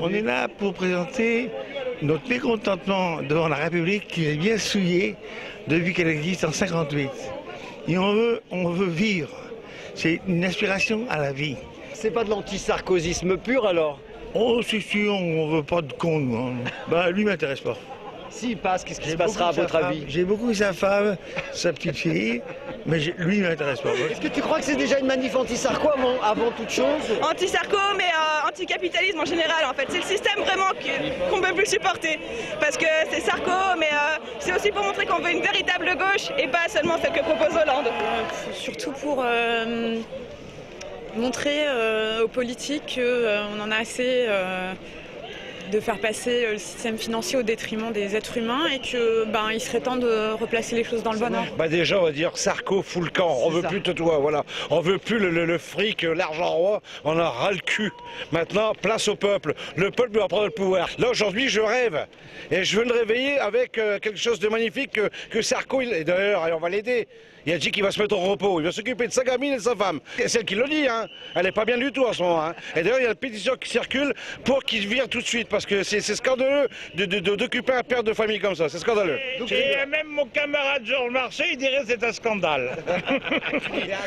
On est là pour présenter notre mécontentement devant la République qui est bien souillée depuis qu'elle existe en 58. Et on veut vivre. C'est une aspiration à la vie. C'est pas de l'anti-sarkozysme pur alors? Oh, si, on veut pas de con, nous. Hein. Bah, lui m'intéresse pas. S'il passe, qu'est-ce qui se passera à votre avis? J'ai beaucoup sa femme, sa petite fille, mais lui il m'intéresse pas. Est-ce que tu crois que c'est déjà une manif anti-Sarko avant toute chose? Anti-Sarko, mais anti-capitalisme en général en fait. C'est le système vraiment qu'on ne peut plus supporter. Parce que c'est Sarko, mais c'est aussi pour montrer qu'on veut une véritable gauche et pas seulement celle que propose Hollande. Surtout pour montrer aux politiques qu'on en a assez de faire passer le système financier au détriment des êtres humains et qu'il serait temps de replacer les choses dans le bon ordre. Déjà, on va dire Sarko fout le camp. On veut plus de toi, voilà. On veut plus le fric, l'argent roi. On a ras le cul. Maintenant, place au peuple. Le peuple doit prendre le pouvoir. Là, aujourd'hui, je rêve. Et je veux le réveiller avec quelque chose de magnifique que Sarko, et d'ailleurs, on va l'aider. Il a dit qu'il va se mettre au repos, il va s'occuper de sa gamine et de sa femme. C'est celle qui le dit, hein. Elle n'est pas bien du tout en ce moment. Hein. Et d'ailleurs, il y a une pétition qui circule pour qu'il vire tout de suite, parce que c'est scandaleux d'occuper un père de famille comme ça, c'est scandaleux. Et même mon camarade Georges Marchais, il dirait que c'est un scandale.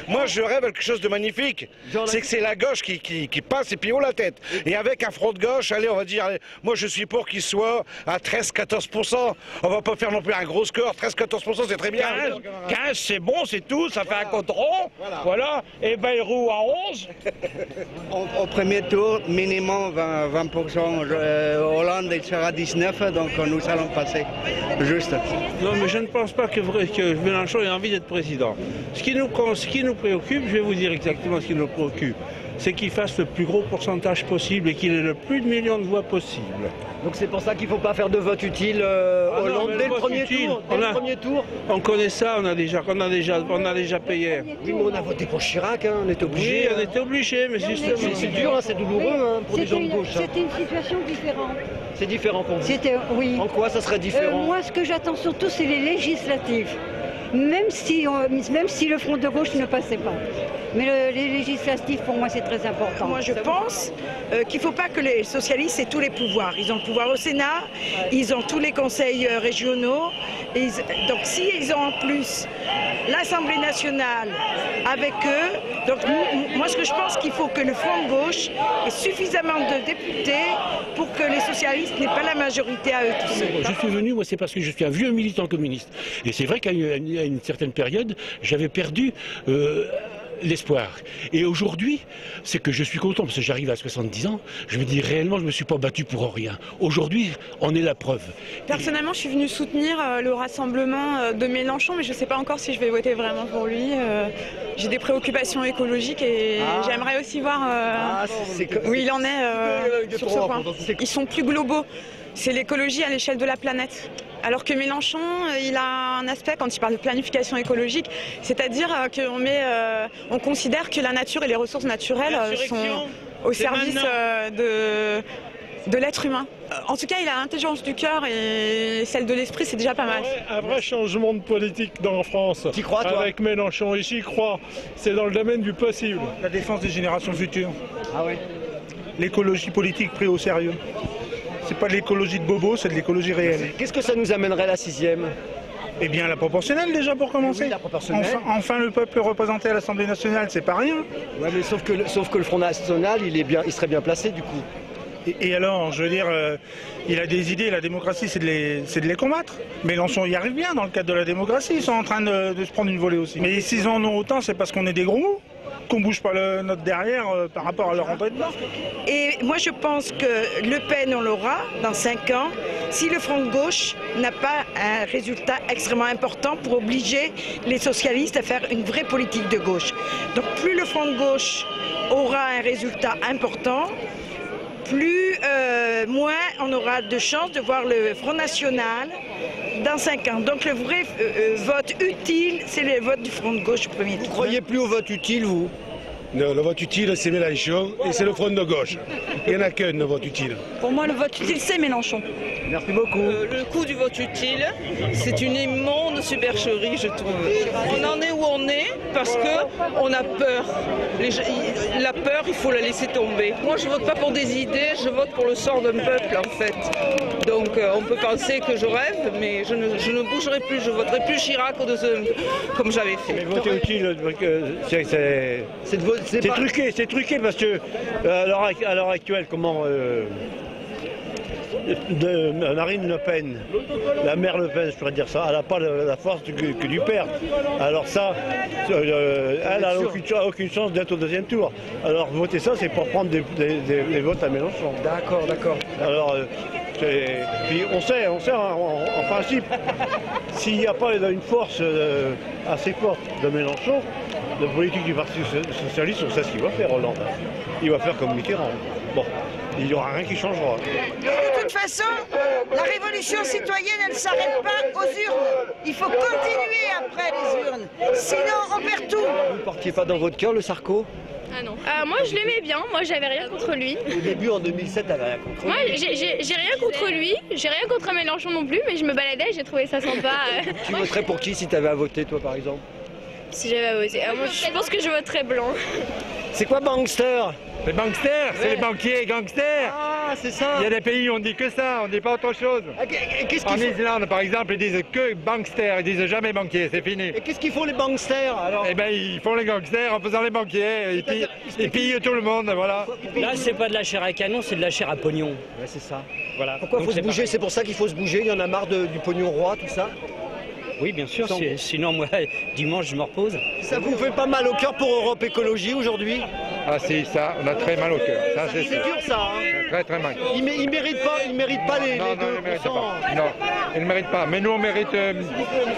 Moi, je rêve quelque chose de magnifique. C'est que c'est la gauche qui passe et puis haut la tête. Et avec un front de gauche, allez, on va dire, allez, moi je suis pour qu'il soit à 13-14%. On va pas faire non plus un gros score, 13-14% c'est très bien. 15 c'est bon, c'est tout, ça fait un compte rond, voilà, et Bayrou à 11. Au premier tour, minimum 20%, Hollande il sera 19%, donc nous allons passer, juste. Non, mais je ne pense pas que Mélenchon ait envie d'être président. Ce qui nous préoccupe, je vais vous dire exactement ce qui nous préoccupe, c'est qu'il fasse le plus gros pourcentage possible et qu'il ait le plus de millions de voix possible. Donc c'est pour ça qu'il ne faut pas faire de vote utile Hollande dès le premier tour. On connaît ça, on a déjà payé. Oui, mais on a voté pour Chirac, hein, on était obligé. Oui, on était obligé, mais c'est dur, hein, c'est douloureux hein, pour les gens de gauche. C'était une situation différente. C'est différent pour vous? Oui. En quoi ça serait différent? Moi, ce que j'attends surtout, c'est les législatives. Même si le front de gauche ne passait pas. Mais les législatives, pour moi, c'est très important. Moi, je pense qu'il ne faut pas que les socialistes aient tous les pouvoirs. Ils ont le pouvoir au Sénat, ils ont tous les conseils régionaux. Donc, s'ils ont en plus l'Assemblée nationale avec eux, donc moi, ce que je pense qu'il faut que le front de gauche ait suffisamment de députés pour que les socialistes n'aient pas la majorité à eux tous seuls. Je suis venu, moi, c'est parce que je suis un vieux militant communiste. Et c'est vrai qu'à une certaine période, j'avais perdu l'espoir. Et aujourd'hui, c'est que je suis content, parce que j'arrive à 70 ans, je me dis réellement, je ne me suis pas battu pour rien. Aujourd'hui, on est la preuve. Personnellement, je suis venue soutenir le rassemblement de Mélenchon, mais je ne sais pas encore si je vais voter vraiment pour lui. J'ai des préoccupations écologiques et j'aimerais aussi voir où il en est sur ce point. Ils sont plus globaux. C'est l'écologie à l'échelle de la planète. Alors que Mélenchon, il a un aspect, quand il parle de planification écologique, c'est-à-dire qu'on considère que la nature et les ressources naturelles sont au service de l'être humain. En tout cas, il a l'intelligence du cœur et celle de l'esprit, c'est déjà pas mal. Un vrai changement de politique en France. T'y crois, toi? Avec Mélenchon, et j'y crois. C'est dans le domaine du possible. La défense des générations futures. Ah oui. L'écologie politique prise au sérieux. C'est pas de l'écologie de bobo, c'est de l'écologie réelle. Qu'est-ce que ça nous amènerait la 6e? Eh bien la proportionnelle déjà pour commencer. Oui, la proportionnelle. Enfin le peuple représenté à l'Assemblée nationale, c'est pas rien. Ouais, mais sauf que le Front National, il serait bien placé du coup. Et alors, je veux dire, il a des idées, la démocratie c'est de les combattre. Mélenchon y arrive bien dans le cadre de la démocratie, ils sont en train de se prendre une volée aussi. Mais s'ils en ont autant, c'est parce qu'on est des gros mous, qu'on bouge pas notre derrière par rapport à leur entrée dedans. Et moi je pense que Le Pen, on l'aura dans 5 ans, si le front de gauche n'a pas un résultat extrêmement important pour obliger les socialistes à faire une vraie politique de gauche. Donc plus le front de gauche aura un résultat important, moins on aura de chances de voir le Front National dans 5 ans. Donc le vrai vote utile, c'est le vote du Front de gauche au premier tour. Vous croyez plus au vote utile, vous? Non, le vote utile, c'est Mélenchon et c'est le front de gauche. Il n'y en a qu'un, le vote utile. Pour moi, le vote utile, c'est Mélenchon. Merci beaucoup. Le coût du vote utile, c'est une immonde supercherie, je trouve. On en est où on est parce qu'on a peur. La peur, il faut la laisser tomber. Moi, je vote pas pour des idées, je vote pour le sort d'un peuple, en fait. Donc, on peut penser que je rêve, mais je ne bougerai plus. Je voterai plus Chirac comme j'avais fait. Mais voter utile, c'est truqué parce que à l'heure actuelle, comment Marine Le Pen, la mère Le Pen, je pourrais dire ça, elle n'a pas la force que du père. Alors ça, elle n'a aucune chance d'être au deuxième tour. Alors voter ça, c'est pour prendre des votes à Mélenchon. D'accord, d'accord. Alors, puis on sait en principe, s'il n'y a pas une force assez forte de Mélenchon, de politique du Parti Socialiste, on sait ce qu'il va faire, Hollande. Il va faire comme Mitterrand. Bon, il n'y aura rien qui changera. De toute façon, la révolution citoyenne, elle ne s'arrête pas aux urnes. Il faut continuer après les urnes. Sinon, on perd tout. Vous ne portiez pas dans votre cœur le Sarko? Ah non. Moi je l'aimais bien, moi j'avais rien contre lui. Au début en 2007 t'avais rien contre lui. Moi j'ai rien contre lui, j'ai rien contre Mélenchon non plus, mais je me baladais, j'ai trouvé ça sympa. Tu voterais pour qui si t'avais à voter toi par exemple? Si j'avais à voter, moi je pense que je voterais blanc. C'est quoi bankster? Les banksters, c'est les banquiers gangsters. Ah, c'est ça. Il y a des pays où on dit que ça, on dit pas autre chose. En Islande, par exemple, ils disent que banksters, ils disent jamais banquiers, c'est fini. Et qu'est-ce qu'ils font les banksters alors? Eh ben, ils font les gangsters en faisant les banquiers, ils pillent tout le monde, voilà. Là, c'est pas de la chair à canon, c'est de la chair à pognon. Ouais, c'est ça. Voilà. Pourquoi il faut se bouger? C'est pour ça qu'il faut se bouger, il y en a marre du pognon roi, tout ça? Oui, bien sûr, sinon moi, dimanche, je me repose. Ça vous fait pas mal au cœur pour Europe Écologie aujourd'hui? Ah si, ça, on a très mal au cœur. C'est dur ça, hein. Très très mal. Ils méritent pas les 2%. Non, ils méritent pas. Non, ils ne méritent pas. Mais nous, on mérite,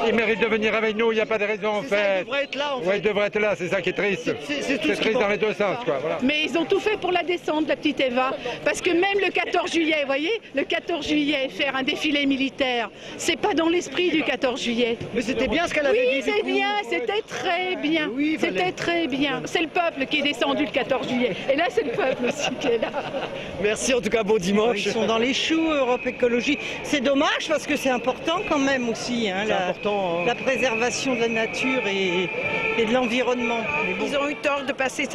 ils méritent de venir avec nous, il n'y a pas de raison en fait. Ils devraient être là en fait. Oui, ils devraient être là, c'est ça qui est triste. C'est triste dans les deux sens, quoi. Voilà. Mais ils ont tout fait pour la descente, la petite Eva. Parce que même le 14 juillet, vous voyez, le 14 juillet, faire un défilé militaire, c'est pas dans l'esprit du 14 juillet. Mais c'était bien ce qu'elle avait dit. Oui, c'est bien, c'était très bien. Oui, c'était très bien. C'est le peuple qui est descendu le 14 juillet. Et là, c'est le peuple aussi qui est là. Merci en tout cas, bon dimanche. Ils sont dans les choux, Europe Écologie. C'est dommage parce que c'est important quand même aussi. Hein, la préservation de la nature et de l'environnement. Ils ont eu tort de passer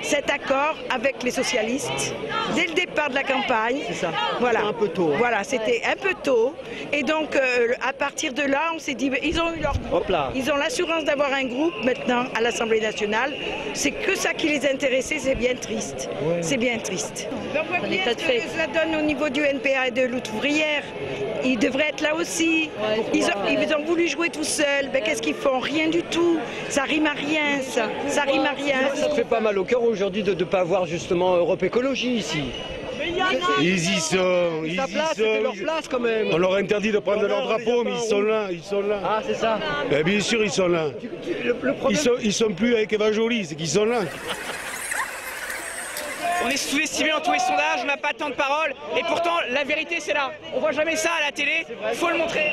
cet accord avec les socialistes dès le départ de la campagne. C'est ça. Voilà. C'était un peu tôt. Voilà, c'était un peu tôt. Et donc, à partir de là, on s'est dit, ils ont eu leur groupe. Hop là. Ils ont l'assurance d'avoir un groupe maintenant à l'Assemblée nationale. C'est que ça qui les intéressait, c'est bien triste. Ouais. C'est bien triste. Donc, on voit bien ce que ça donne au niveau du NPA et de lutte ouvrière. Ils devraient être là aussi. Ouais, ils ont voulu jouer tout seuls. Ben, qu'est-ce qu'ils font? Rien du tout. Ça rime à rien, ça. Ça rime à rien. Ça te fait pas mal au cœur aujourd'hui de ne pas voir justement Europe Écologie ici? Ils y sont, ils y sont. Leur place quand même. On leur interdit de prendre leur drapeau, mais ils sont là, ils sont là. Ah, c'est ça. Ben, bien sûr, ils sont là. Ils sont plus avec Eva Joly, c'est qu'ils sont là. On est sous-estimé dans tous les sondages, on n'a pas tant de paroles, et pourtant la vérité c'est là. On voit jamais ça à la télé, il faut le montrer.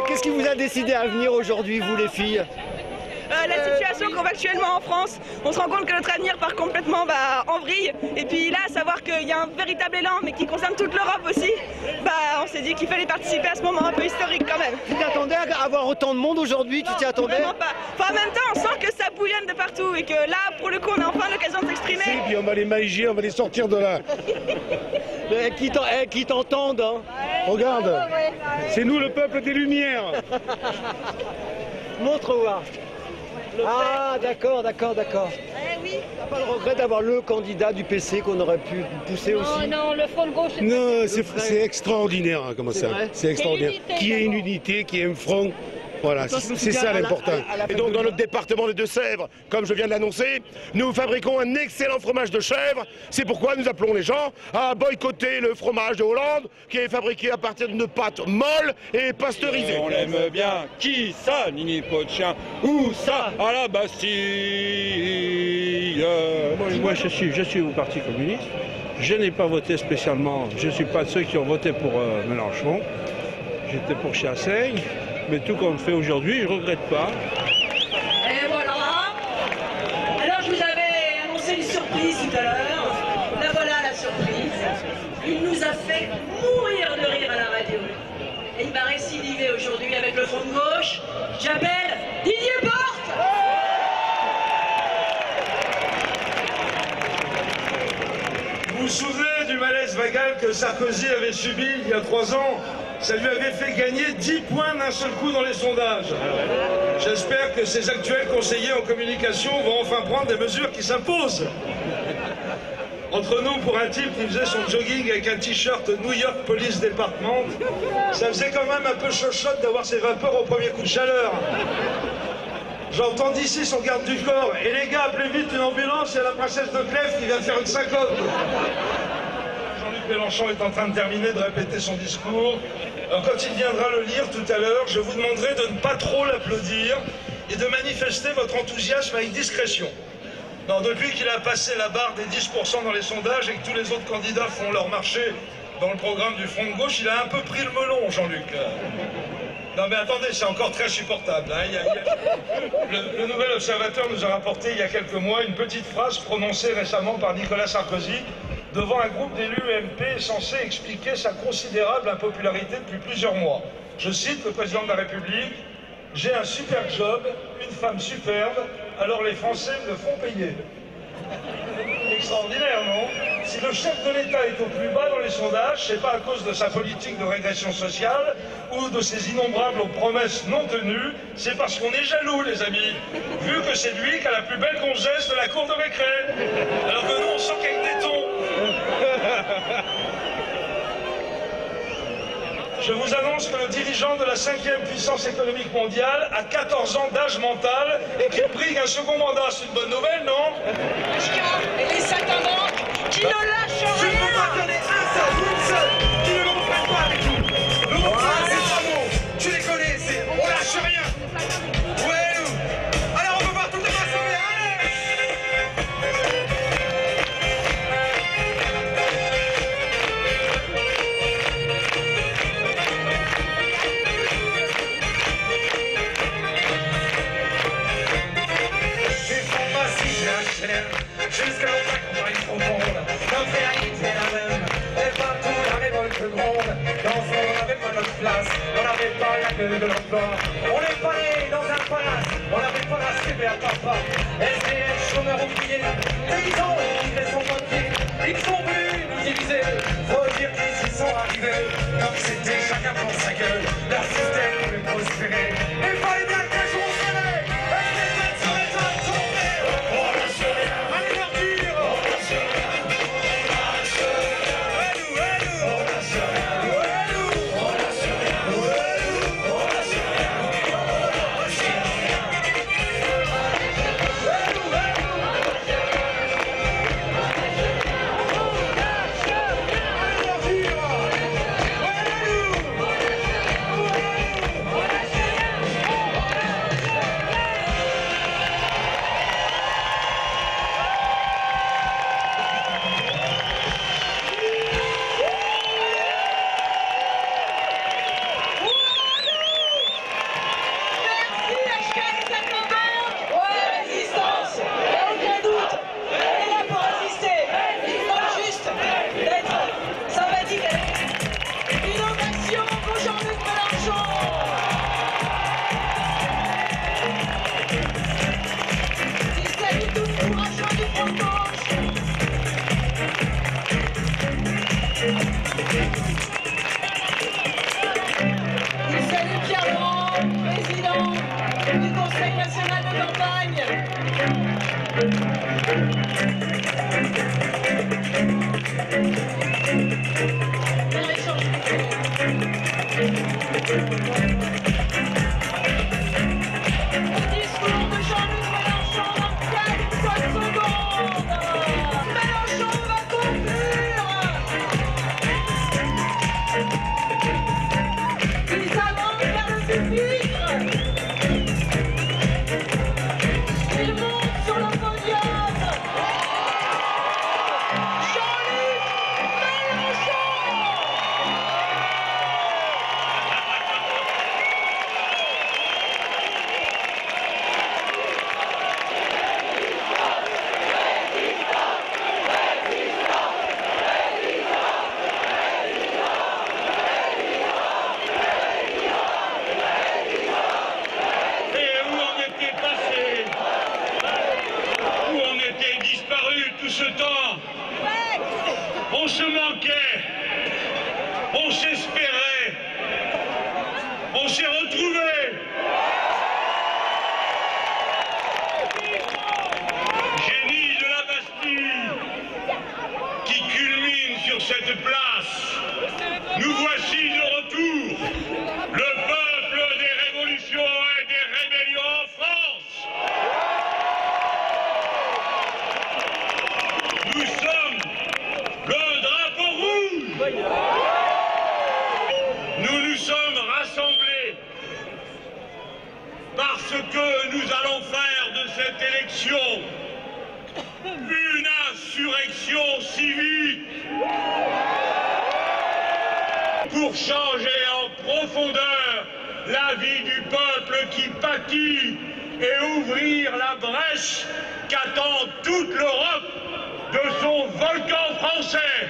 Qu'est-ce qui vous a décidé à venir aujourd'hui, vous les filles? La situation qu'on voit actuellement en France, on se rend compte que notre avenir part complètement en vrille. Et puis là, savoir qu'il y a un véritable élan, mais qui concerne toute l'Europe aussi, on s'est dit qu'il fallait participer à ce moment un peu historique quand même. Tu t'attendais à avoir autant de monde aujourd'hui? Tu t'y attendais? Vraiment pas. Enfin, en même temps, on sent que ça bouillonne de partout et que là, pour le coup, on a enfin l'occasion de s'exprimer. Et puis on va les manger, on va les sortir de là. Qui t'entendent, hein. Regarde, c'est nous le peuple des Lumières. Montre-moi. Ah, d'accord. T'as pas le regret d'avoir le candidat du PC qu'on aurait pu pousser aussi? Non, le front de gauche. Non, c'est extraordinaire, hein, comme ça. C'est extraordinaire. Qu'il y ait une unité, qu'il y ait un front. Voilà, c'est ça l'important. Et donc dans notre département des Deux-Sèvres, comme je viens de l'annoncer, nous fabriquons un excellent fromage de chèvre. C'est pourquoi nous appelons les gens à boycotter le fromage de Hollande, qui est fabriqué à partir d'une pâte molle et pasteurisée. On l'aime bien. Qui ça, Nini Pot de chien? Où ça? À la Bastille. Moi, je suis au Parti communiste. Je n'ai pas voté spécialement. Je ne suis pas de ceux qui ont voté pour Mélenchon. J'étais pour Chassaigne. Mais tout comme on fait aujourd'hui, je ne regrette pas. Et voilà. Alors je vous avais annoncé une surprise tout à l'heure. La voilà la surprise. Il nous a fait mourir de rire à la radio. Et il va récidiver aujourd'hui avec le front de gauche. J'appelle Didier Porte. Vous vous souvenez du malaise vagal que Sarkozy avait subi il y a 3 ans? Ça lui avait fait gagner 10 points d'un seul coup dans les sondages. J'espère que ces actuels conseillers en communication vont enfin prendre des mesures qui s'imposent. Entre nous, pour un type qui faisait son jogging avec un t-shirt New York Police Department, ça faisait quand même un peu chochotte d'avoir ses vapeurs au premier coup de chaleur. J'entends d'ici son garde du corps. Et les gars, appelez vite une ambulance, il y a la princesse de Clèves qui vient de faire une syncope. Jean-Luc Mélenchon est en train de terminer de répéter son discours. Alors quand il viendra le lire tout à l'heure, je vous demanderai de ne pas trop l'applaudir et de manifester votre enthousiasme avec discrétion. Non, depuis qu'il a passé la barre des 10% dans les sondages et que tous les autres candidats font leur marché dans le programme du Front de Gauche, il a un peu pris le melon, Jean-Luc. Non mais attendez, c'est encore très supportable. Hein. Le Nouvel Observateur nous a rapporté il y a quelques mois une petite phrase prononcée récemment par Nicolas Sarkozy devant un groupe d'élus UMP censé expliquer sa considérable impopularité depuis plusieurs mois. Je cite le président de la République: « J'ai un super job, une femme superbe, alors les Français me le font payer. » Extraordinaire, non? Si le chef de l'État est au plus bas dans les sondages, c'est pas à cause de sa politique de régression sociale ou de ses innombrables promesses non tenues, c'est parce qu'on est jaloux, les amis, vu que c'est lui qui a la plus belle gonzesse de la cour de récré. Alors que nous, on sent qu'avec des tons. Je vous annonce que le dirigeant de la 5e puissance économique mondiale a 14 ans d'âge mental et qu'il brigue un second mandat. C'est une bonne nouvelle, non? Et les satans qui ne lâchent rien. Je ne peux pas donner un seul, une seule, qui ne le reprennent pas avec vous. Le mot c'est trois mots. Tu les connais, c'est on lâche rien. Ouais, nous. Alors on peut voir toutes les mains sauver. Jusqu'à l'autre campagne profonde, notre réalité est la même. Et partout la révolte gronde. Dans ce monde, on n'avait pas notre place, on n'avait pas la queue de l'emploi. On n'est pas né dans un palace, on n'avait pas la super papa. SDF, chômeurs oubliés, paysans qui laissent son papier. Ils sont venus nous diviser, faut dire qu'ils y sont arrivés. Comme c'était chacun pour sa gueule, leur système voulait prospérer. Il fallait bien qu'un jour on serrait. Bretagne. Discours de Jean-Luc Mélenchon dans quelques secondes. Mélenchon va conclure. Ils avancent vers le pupitre. Ils montent sur le podium. Jean-Luc Mélenchon. Et où on était passé? Où on était disparu tout ce temps? On se manquait, on s'espérait, on s'est retrouvés. Génie de la Bastille qui culmine sur cette place. Nous voici de retour, le peuple des révolutions et des rébellions en France. Nous sommes le drapeau rouge. Nous nous sommes rassemblés parce que nous allons faire de cette élection une insurrection civique pour changer en profondeur la vie du peuple qui pâtit et ouvrir la brèche qu'attend toute l'Europe de son volcan français.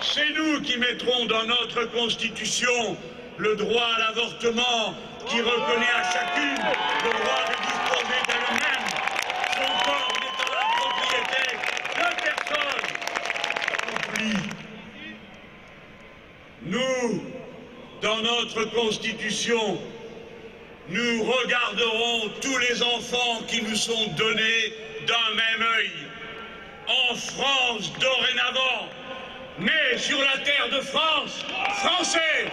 C'est nous qui mettrons dans notre Constitution le droit à l'avortement qui reconnaît à chacune le droit de disposer d'elle-même, son corps n'étant la propriété de personne. Oublie. Nous, dans notre Constitution, nous regarderons tous les enfants qui nous sont donnés d'un même œil. En France, dorénavant, nés sur la terre de France, français.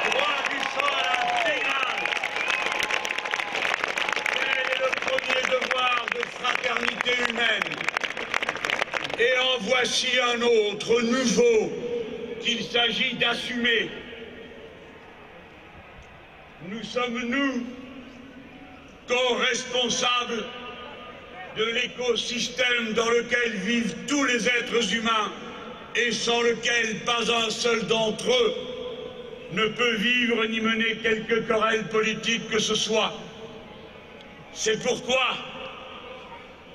Droit du sol intégral. Tel est le premier devoir de fraternité humaine. Et en voici un autre, nouveau, qu'il s'agit d'assumer. Nous sommes, nous, co-responsables de l'écosystème dans lequel vivent tous les êtres humains et sans lequel pas un seul d'entre eux ne peut vivre ni mener quelque querelle politique que ce soit. C'est pourquoi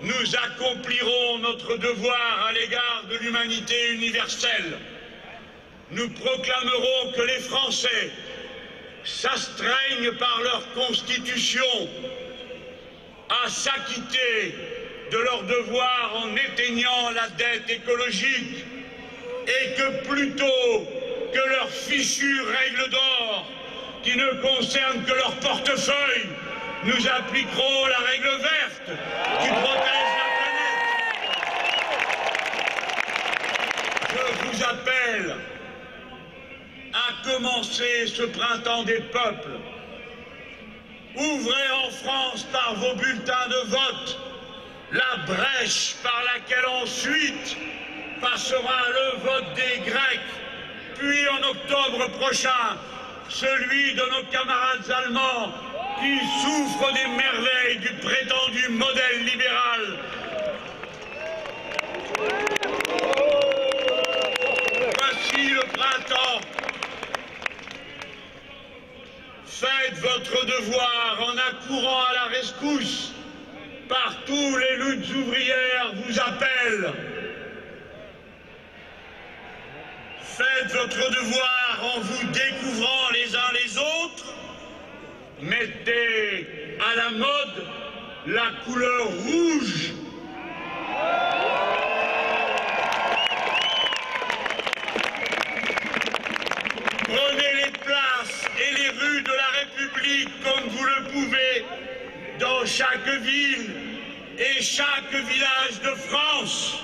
nous accomplirons notre devoir à l'égard de l'humanité universelle. Nous proclamerons que les Français s'astreignent par leur constitution à s'acquitter de leur devoir en éteignant la dette écologique et que plutôt que leurs fichues règles d'or qui ne concernent que leur portefeuille, nous appliquerons la règle verte qui protège la planète. Je vous appelle à commencer ce printemps des peuples. Ouvrez en France par vos bulletins de vote la brèche par laquelle ensuite passera le vote des Grecs, puis en octobre prochain, celui de nos camarades allemands qui souffrent des merveilles du prétendu modèle libéral. Voici le printemps. Faites votre devoir en accourant à la rescousse. Partout les luttes ouvrières vous appellent. Faites votre devoir en vous découvrant les uns les autres. Mettez à la mode la couleur rouge. Prenez les places et les rues de la République comme vous le pouvez dans chaque ville et chaque village de France.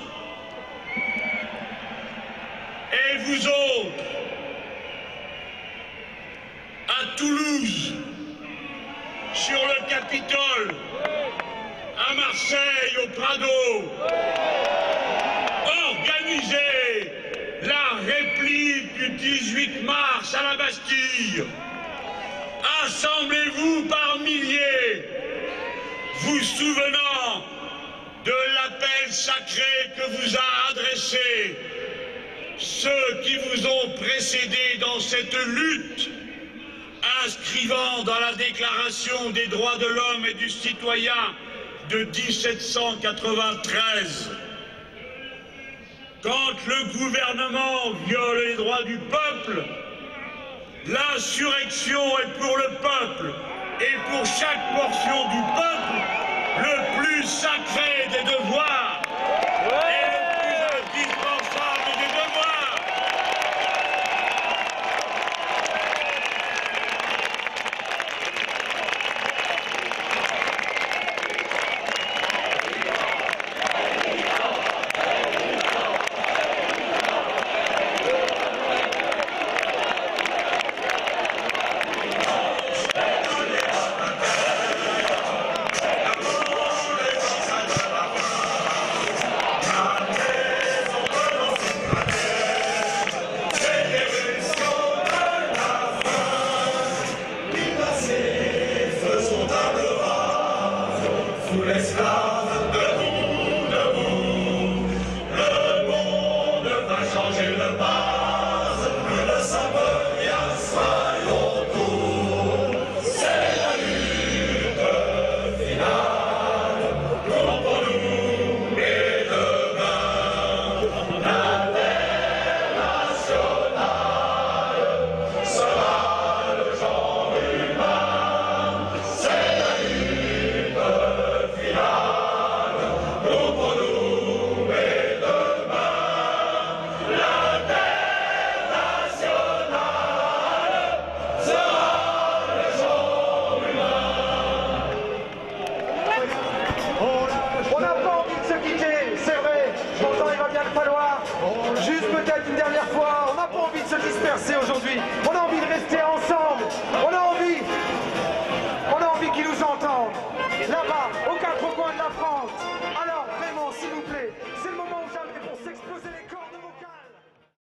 Et vous autres, à Toulouse, sur le Capitole, à Marseille, au Prado, organisez la réplique du 18 mars à la Bastille. Assemblez-vous par milliers, vous souvenant de l'appel sacré que vous a adressé ceux qui vous ont précédé dans cette lutte, inscrivant dans la Déclaration des droits de l'homme et du citoyen de 1793. Quand le gouvernement viole les droits du peuple, l'insurrection est pour le peuple et pour chaque portion du peuple le plus sacré des devoirs et le plus indispensable des devoirs. Juste peut-être une dernière fois, on n'a pas envie de se disperser aujourd'hui, on a envie de rester ensemble, on a